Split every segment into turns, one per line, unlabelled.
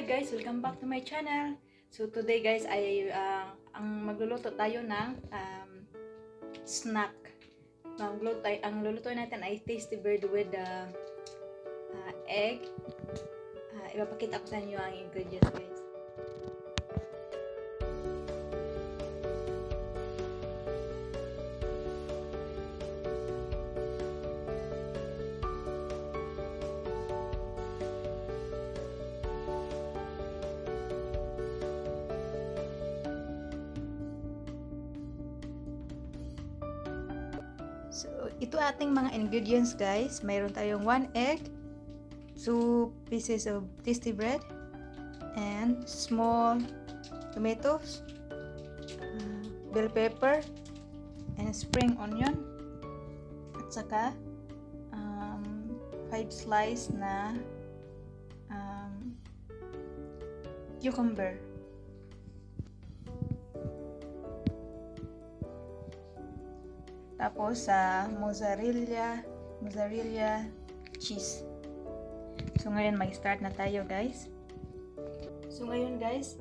guys, welcome back to my channel. So today guys ay ang magluluto tayo ng snack. Ang lulutuin natin ay tasty bread with egg. Ipapakita ko sa inyo ang ingredients guys. So, ito ating mga ingredients guys. Mayroon tayong 1 egg, 2 pieces of tasty bread, and small tomatoes, bell pepper, and spring onion, at saka 5 slice na cucumber. Tapos mozerilla cheese. So ngayon mag-start na tayo guys. So ngayon guys,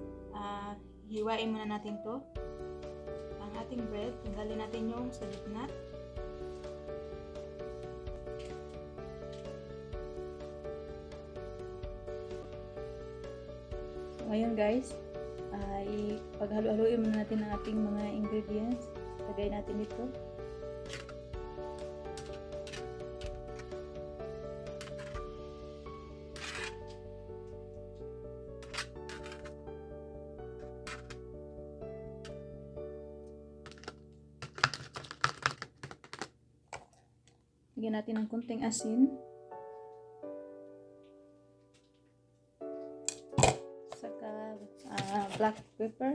hiwain muna natin to. Ang ating bread, tanggalin natin yung sa gitna. So ngayon guys, paghalo-haluin muna natin ang ating mga ingredients. Lagay natin dito. Lagyan natin ng konting asin. Saka black pepper.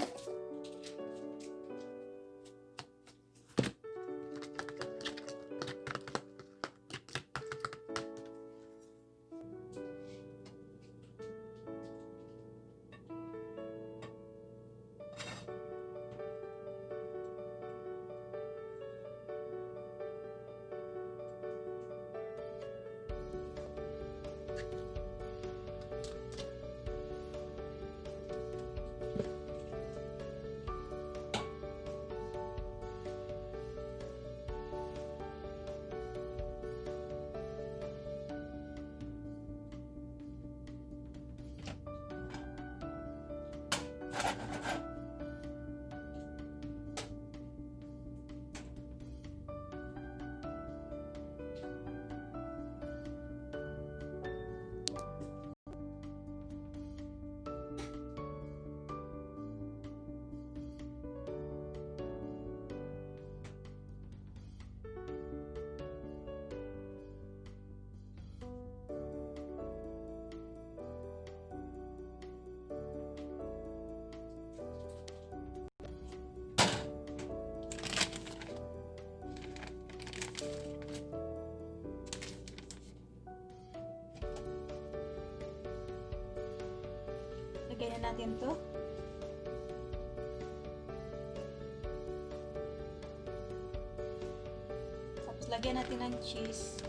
Lagyan na natin to. Tapos lagyan natin ng cheese.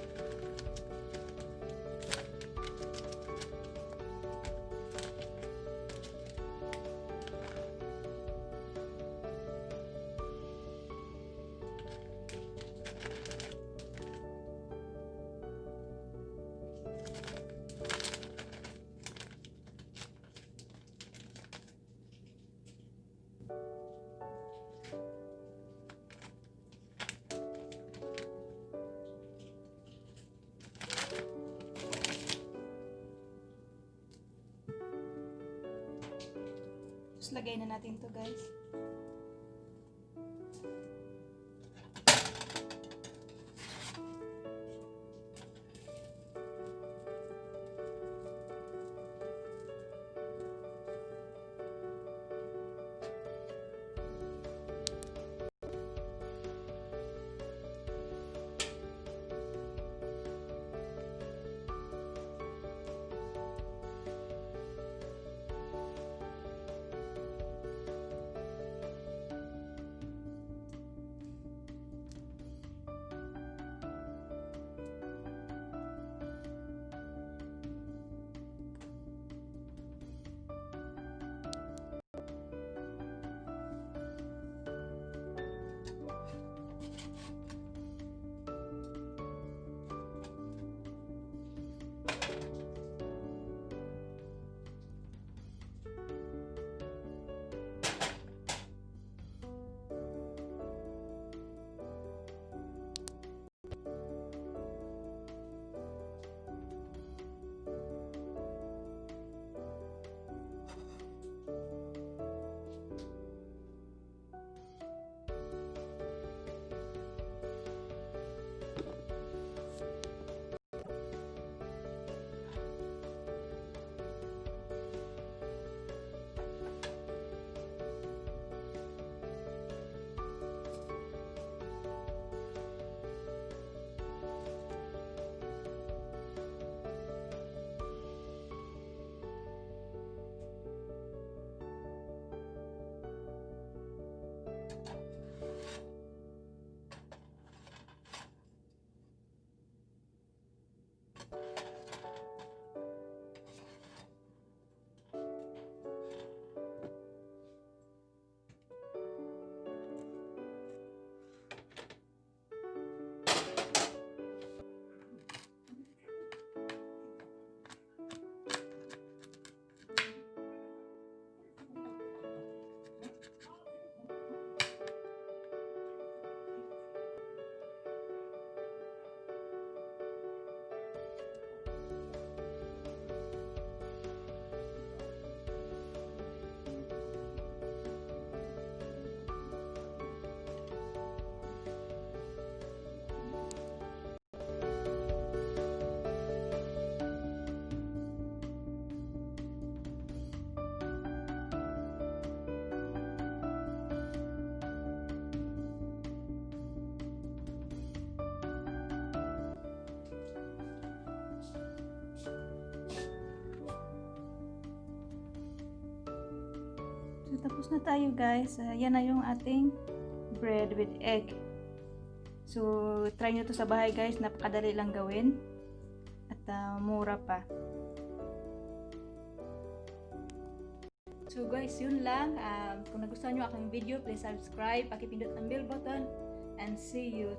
Tapos lagay na natin to guys. So, tapos na tayo guys. Yan na yung ating bread with egg. So, try nyo to sa bahay guys. Napakadali lang gawin. At mura pa. So guys, yun lang. Kung nagustuhan nyo aking video, please subscribe. Pakipindot ang bell button. And see you.